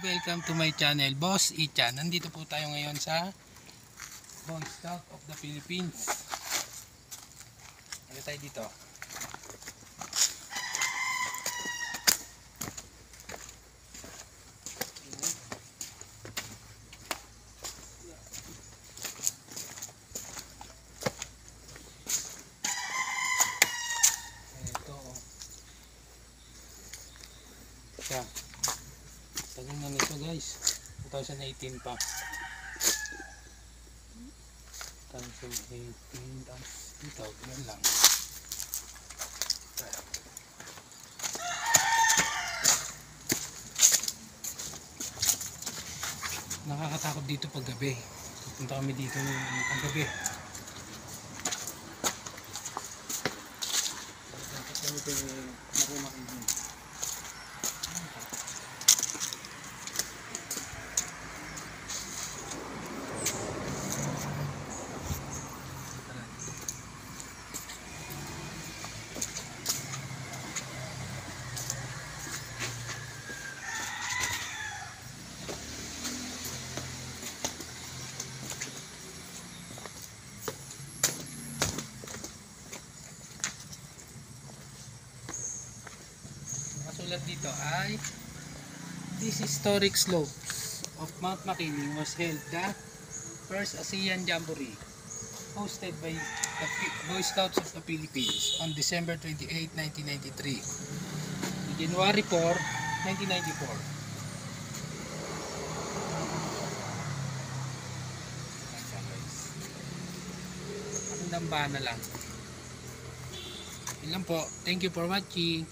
Welcome to my channel, Boss Ichan. Nandito po tayo ngayon sa Boy Scout of the Philippines. Ano tayo dito? Ito. Siya. Tagal na nito guys, 2018 pa. 2018 tapos 2000 yan lang. Nakakatakot dito pag gabi. Punta kami dito pag gabi. Dapat kami marunong din. Nakasulat dito ay this historic slopes of Mount Makiling was held the first ASEAN Jamboree hosted by the Boy Scouts of the Philippines on December 28, 1993 to January 4, 1994. Ang dambana lang. Yun lang po. Thank you for watching.